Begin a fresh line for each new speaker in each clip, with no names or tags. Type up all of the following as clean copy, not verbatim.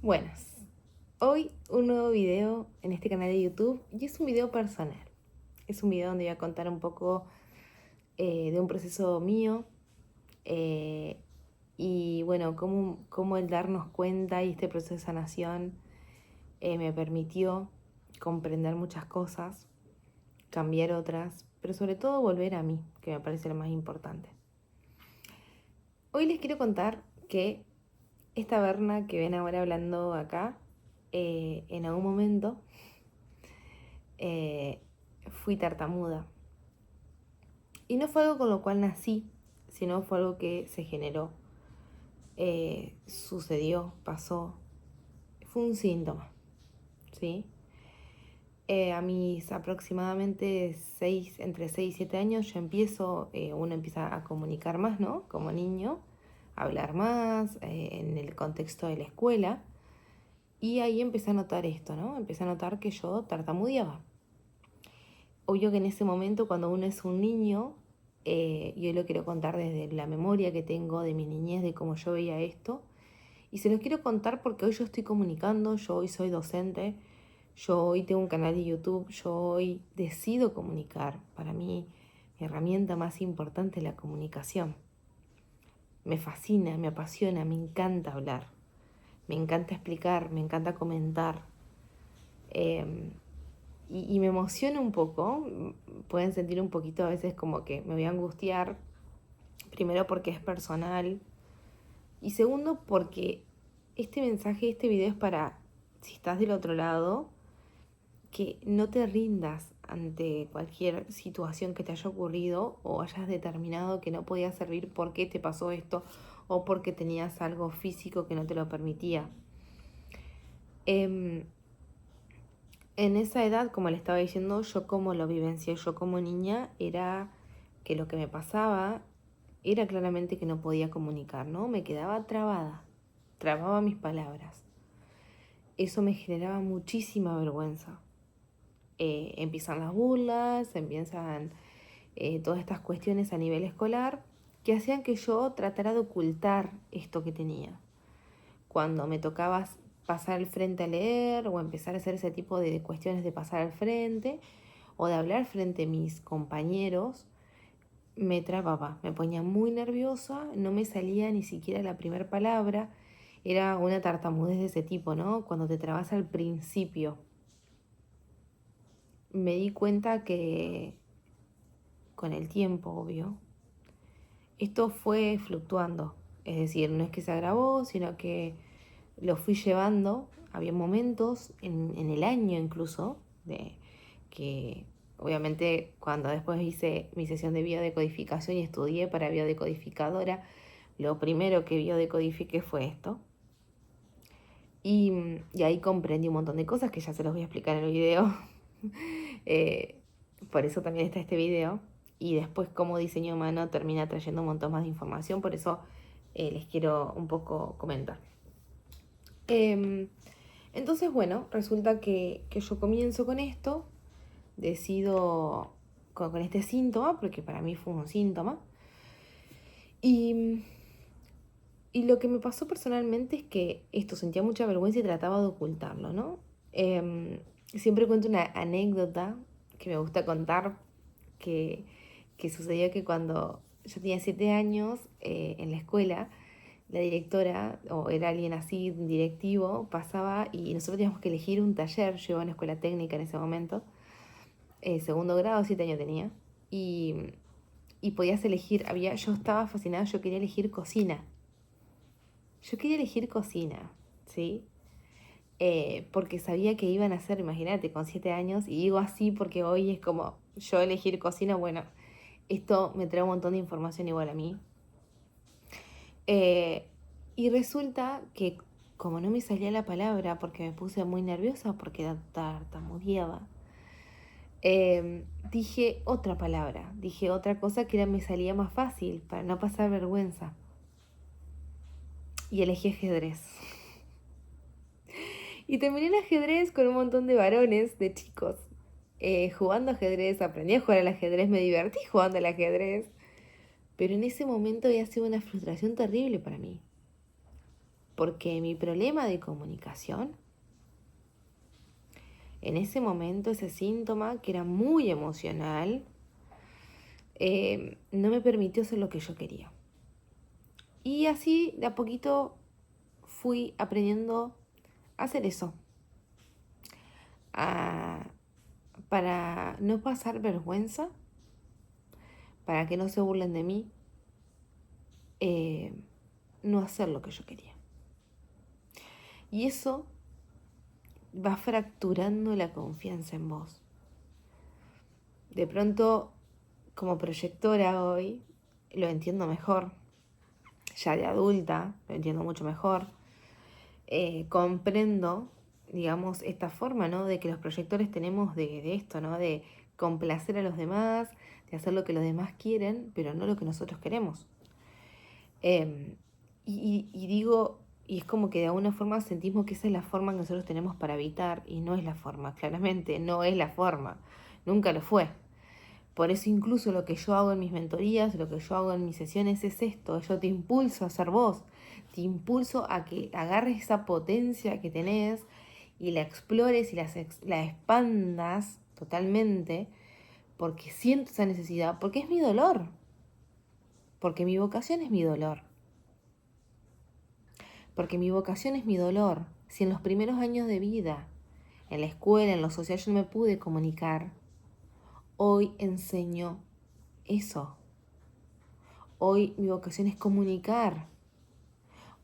Buenas, hoy un nuevo video en este canal de YouTube y es un video personal. Es un video donde voy a contar un poco de un proceso mío eh, y bueno, cómo el darnos cuenta y este proceso de sanación me permitió comprender muchas cosas, cambiar otras, pero sobre todo volver a mí, que me parece lo más importante. Hoy les quiero contar que esta Berna que ven ahora hablando acá, en algún momento eh, fui tartamuda. Y no fue algo con lo cual nací, sino fue algo que se generó, sucedió, pasó. Fue un síntoma, ¿sí? A mis aproximadamente entre 6 y 7 años, uno empieza a comunicar más, ¿no? Como niño, a hablar más, en el contexto de la escuela. Y ahí empecé a notar esto, ¿no? Empecé a notar que yo tartamudeaba. Obvio que en ese momento, cuando uno es un niño, yo lo quiero contar desde la memoria que tengo de mi niñez, de cómo yo veía esto. Y se los quiero contar porque hoy yo estoy comunicando, yo hoy soy docente, yo hoy tengo un canal de YouTube, yo hoy decido comunicar. Para mí, mi herramienta más importante es la comunicación. Me fascina, me apasiona, me encanta hablar, me encanta explicar, me encanta comentar. Y me emociona un poco, pueden sentir un poquito a veces como que me voy a angustiar, primero porque es personal y segundo porque este mensaje, este video es para, si estás del otro lado, que no te rindas ante cualquier situación que te haya ocurrido o hayas determinado que no podía servir porque te pasó esto o porque tenías algo físico que no te lo permitía. En esa edad, como le estaba diciendo, yo como lo vivencié yo como niña, era que lo que me pasaba era claramente que no podía comunicar, ¿no? Me quedaba trababa mis palabras. Eso me generaba muchísima vergüenza. Empiezan las burlas, empiezan todas estas cuestiones a nivel escolar que hacían que yo tratara de ocultar esto que tenía. Cuando me tocaba pasar al frente a leer o empezar a hacer ese tipo de cuestiones de pasar al frente o de hablar frente a mis compañeros, me trababa, me ponía muy nerviosa, no me salía ni siquiera la primera palabra, era una tartamudez de ese tipo, ¿no? Cuando te trabas al principio. Me di cuenta que con el tiempo, obvio, esto fue fluctuando, es decir, no es que se agravó, sino que lo fui llevando. Había momentos en el año incluso, de que obviamente cuando después hice mi sesión de biodecodificación y estudié para biodecodificadora, lo primero que biodecodifiqué fue esto. Y ahí comprendí un montón de cosas que ya se los voy a explicar en el video. Eh, por eso también está este video. Y después cómo diseño humano termina trayendo un montón más de información. Por eso les quiero un poco comentar. Eh, entonces, bueno, resulta que yo comienzo con esto. Decido con este síntoma, porque para mí fue un síntoma. Y, y lo que me pasó personalmente es que esto sentía mucha vergüenza y trataba de ocultarlo, ¿no? Siempre cuento una anécdota que me gusta contar, que, que sucedió que cuando yo tenía 7 años, en la escuela, la directora, o era alguien así, un directivo, pasaba y nosotros teníamos que elegir un taller. Yo iba a una escuela técnica en ese momento, segundo grado, 7 años tenía, y, y podías elegir, yo estaba fascinada, yo quería elegir cocina. Yo quería elegir cocina, ¿sí? Porque sabía que iban a hacer, imagínate, con 7 años, y digo así porque hoy es como yo elegir cocina, bueno, esto me trae un montón de información igual a mí. Eh, y resulta que como no me salía la palabra porque me puse muy nerviosa porque tartamudeaba, dije otra palabra, dije otra cosa que me salía más fácil para no pasar vergüenza. Y elegí ajedrez. Y terminé en ajedrez con un montón de varones, de chicos, jugando ajedrez. Aprendí a jugar al ajedrez, me divertí jugando al ajedrez. Pero en ese momento había sido una frustración terrible para mí. Porque mi problema de comunicación, en ese momento, ese síntoma que era muy emocional, no me permitió hacer lo que yo quería. Y así, de a poquito, fui aprendiendo a hacer eso. Para no pasar vergüenza, para que no se burlen de mí, no hacer lo que yo quería. Y eso va fracturando la confianza en vos. De pronto, como proyectora hoy, lo entiendo mejor. Ya de adulta, lo entiendo mucho mejor. Comprendo, digamos, esta forma, ¿no? De que los proyectores tenemos de esto, ¿no? De complacer a los demás, de hacer lo que los demás quieren, pero no lo que nosotros queremos. Y digo, y es como que de alguna forma sentimos que esa es la forma que nosotros tenemos para evitar, y no es la forma, claramente, no es la forma, nunca lo fue. Por eso incluso lo que yo hago en mis mentorías, lo que yo hago en mis sesiones es esto, yo te impulso a ser vos, te impulso a que agarres esa potencia que tenés y la explores y la expandas totalmente, porque siento esa necesidad, porque es mi dolor, porque mi vocación es mi dolor. Porque mi vocación es mi dolor. Si en los primeros años de vida, en la escuela, en lo social, yo no me pude comunicar, hoy enseño eso. Hoy mi vocación es comunicar.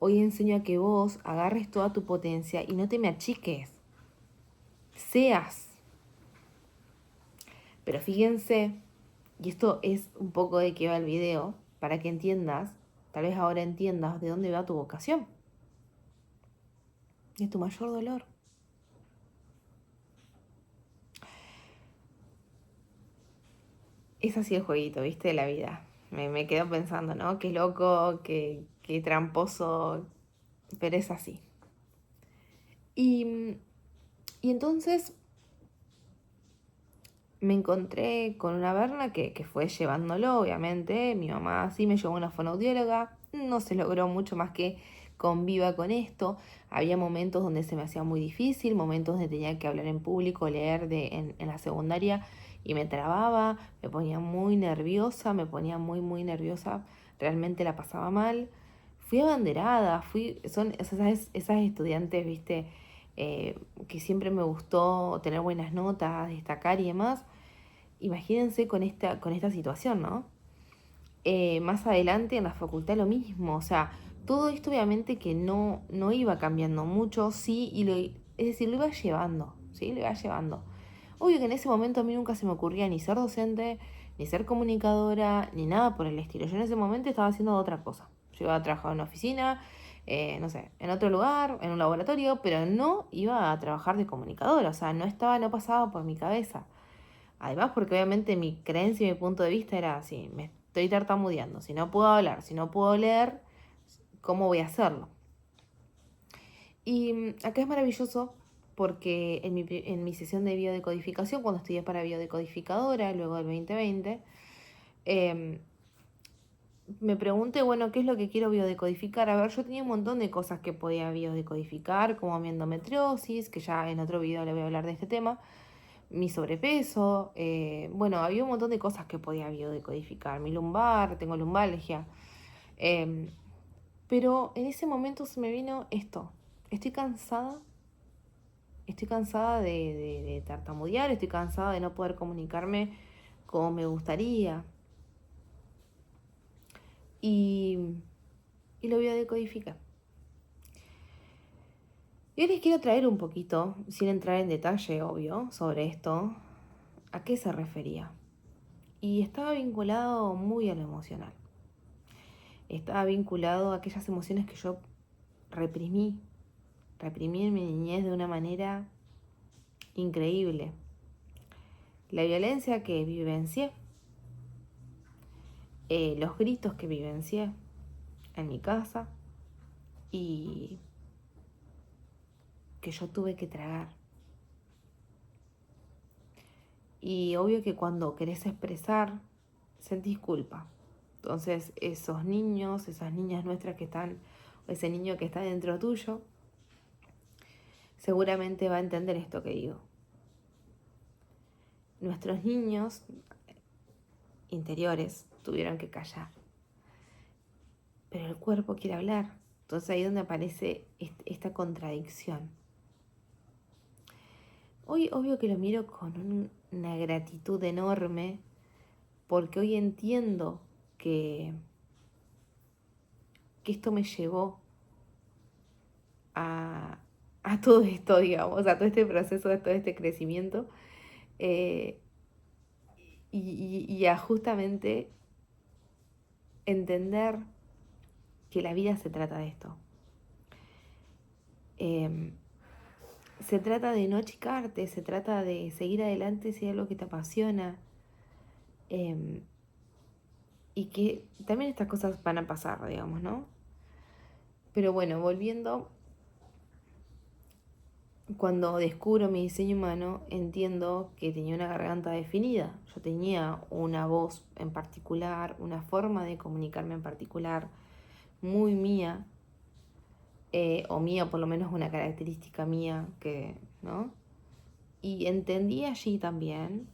Hoy enseño a que vos agarres toda tu potencia y no te me achiques. Seas. Pero fíjense, y esto es un poco de qué va el video, para que entiendas, tal vez ahora entiendas de dónde va tu vocación. Es tu mayor dolor. Es así el jueguito, ¿viste? De la vida. Me quedo pensando, ¿no? Qué loco, qué tramposo, pero es así. Y, y entonces me encontré con una Berna que fue llevándolo, obviamente. Mi mamá sí me llevó a una fonoaudióloga. No se logró mucho más que conviva con esto. Había momentos donde se me hacía muy difícil, momentos donde tenía que hablar en público, leer en la secundaria y me trababa, me ponía muy nerviosa, muy nerviosa. Realmente la pasaba mal. Fui abanderada, son esas estudiantes, viste, que siempre me gustó tener buenas notas, destacar y demás. Imagínense con esta situación, ¿no? Más adelante en la facultad lo mismo, o sea, todo esto obviamente que no iba cambiando mucho, sí, es decir, lo iba llevando, ¿sí? Lo iba llevando. Obvio que en ese momento a mí nunca se me ocurría ni ser docente, ni ser comunicadora, ni nada por el estilo. Yo en ese momento estaba haciendo otra cosa. Yo iba a trabajar en una oficina, no sé, en otro lugar, en un laboratorio, pero no iba a trabajar de comunicadora, o sea, no pasaba por mi cabeza. Además, porque obviamente mi creencia y mi punto de vista era así, me estoy tartamudeando, si no puedo hablar, si no puedo leer, ¿cómo voy a hacerlo? Y acá es maravilloso porque en mi sesión de biodecodificación, cuando estudié para biodecodificadora, luego del 2020, eh, me pregunté, bueno, ¿qué es lo que quiero biodecodificar? A ver, yo tenía un montón de cosas que podía biodecodificar, como mi endometriosis, que ya en otro video le voy a hablar de este tema, mi sobrepeso, bueno, había un montón de cosas que podía biodecodificar, mi lumbar, tengo lumbalgia, eh, pero en ese momento se me vino esto, estoy cansada de tartamudear, estoy cansada de no poder comunicarme como me gustaría y, y lo biodecodifiqué. Y hoy les quiero traer un poquito, sin entrar en detalle, obvio, sobre esto, a qué se refería. Y estaba vinculado muy a lo emocional. Estaba vinculado a aquellas emociones que yo reprimí, reprimí en mi niñez de una manera increíble. La violencia que vivencié, los gritos que vivencié en mi casa y que yo tuve que tragar. Y obvio que cuando querés expresar, sentís culpa. Entonces esos niños, esas niñas nuestras que están o ese niño que está dentro tuyo, seguramente va a entender esto que digo. Nuestros niños interiores tuvieron que callar, pero el cuerpo quiere hablar. Entonces ahí es donde aparece esta contradicción. Hoy obvio que lo miro con una gratitud enorme, porque hoy entiendo que esto me llevó a todo esto, digamos, a todo este proceso, a todo este crecimiento, eh, y a justamente entender que la vida se trata de esto. Se trata de no achicarte, se trata de seguir adelante si hay algo que te apasiona. Y que también estas cosas van a pasar, digamos, ¿no? Pero bueno, volviendo, cuando descubro mi diseño humano, entiendo que tenía una garganta definida. Yo tenía una voz en particular, una forma de comunicarme en particular, muy mía, o mía, por lo menos una característica mía, ¿no? Y entendí allí también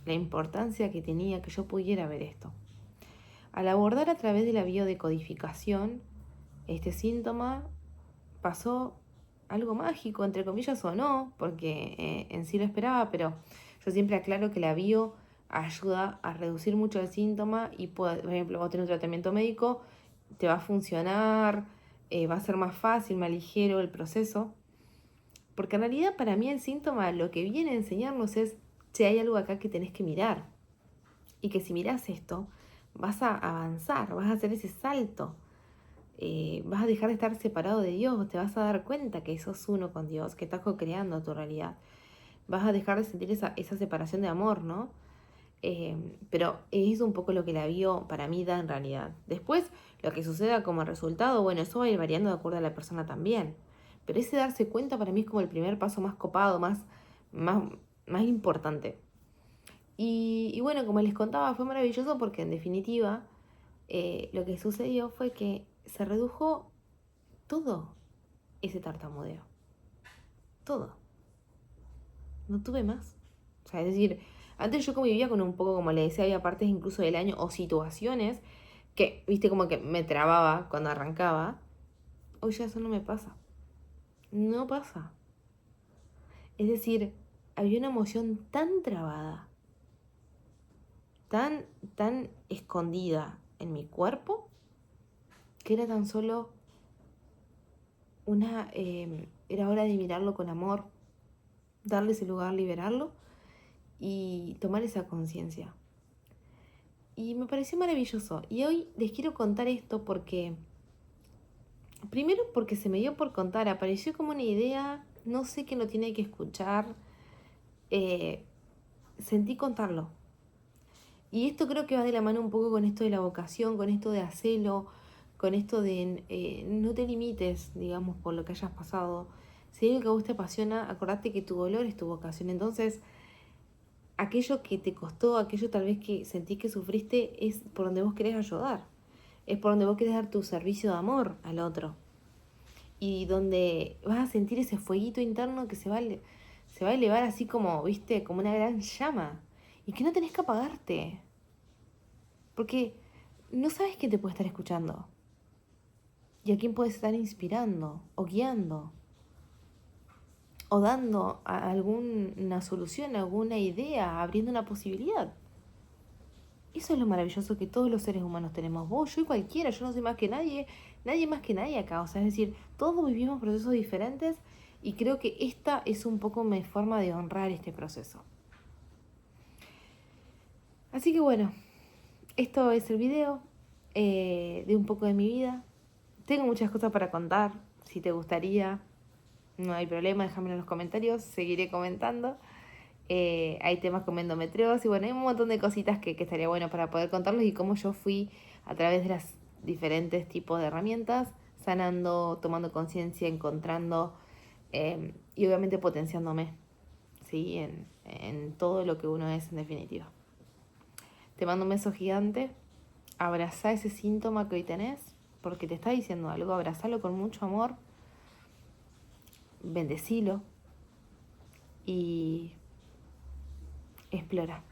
la importancia que tenía que yo pudiera ver esto. Al abordar a través de la biodecodificación este síntoma, pasó algo mágico, entre comillas, o no, porque en sí lo esperaba, pero yo siempre aclaro que la bio ayuda a reducir mucho el síntoma y, por ejemplo, vos tenés un tratamiento médico, te va a funcionar, va a ser más fácil, más ligero el proceso, porque en realidad para mí el síntoma lo que viene a enseñarnos es si hay algo acá que tenés que mirar, y que si mirás esto, vas a avanzar, vas a hacer ese salto. Vas a dejar de estar separado de Dios, te vas a dar cuenta que sos uno con Dios, que estás co-creando tu realidad. Vas a dejar de sentir esa separación de amor, ¿no? Pero es un poco lo que la bio para mí da en realidad. Después, lo que suceda como resultado, bueno, eso va a ir variando de acuerdo a la persona también. Pero ese darse cuenta para mí es como el primer paso más copado, más importante. Y bueno, como les contaba, fue maravilloso porque en definitiva lo que sucedió fue que se redujo todo ese tartamudeo. Todo. No tuve más. O sea, es decir, antes yo convivía con un poco, como le decía, había partes incluso del año o situaciones que, viste, como que me trababa cuando arrancaba. Hoy ya eso no me pasa. No pasa. Es decir, había una emoción tan trabada, tan escondida en mi cuerpo, que era tan solo era hora de mirarlo con amor, darle ese lugar, liberarlo y tomar esa conciencia. Y me pareció maravilloso. Y hoy les quiero contar esto porque, primero porque se me dio por contar, apareció como una idea, no sé qué no tiene que escuchar, sentí contarlo. Y esto creo que va de la mano un poco con esto de la vocación, con esto de hacerlo, con esto de no te limites, digamos, por lo que hayas pasado. Si hay algo que a vos te apasiona, acordate que tu dolor es tu vocación. Entonces, aquello que te costó, aquello tal vez que sentís que sufriste, es por donde vos querés ayudar. Es por donde vos querés dar tu servicio de amor al otro. Y donde vas a sentir ese fueguito interno que se va a elevar así como, viste, como una gran llama. Y que no tenés que apagarte. Porque no sabes quién te puede estar escuchando. Y a quién puedes estar inspirando o guiando. O dando alguna solución, alguna idea, abriendo una posibilidad. Eso es lo maravilloso que todos los seres humanos tenemos. Vos, yo y cualquiera, yo no soy más que nadie más que nadie acá. O sea, es decir, todos vivimos procesos diferentes y creo que esta es un poco mi forma de honrar este proceso. Así que bueno, esto es el video de un poco de mi vida. Tengo muchas cosas para contar. Si te gustaría, no hay problema, déjamelo en los comentarios, seguiré comentando. Hay temas como endometriosis y bueno, hay un montón de cositas que estaría bueno para poder contarlos y cómo yo fui a través de las diferentes tipos de herramientas, sanando, tomando conciencia, encontrando y obviamente potenciándome, ¿sí? En todo lo que uno es en definitiva. Te mando un beso gigante, abrazá ese síntoma que hoy tenés porque te está diciendo algo, abrazalo con mucho amor, bendecilo y explora.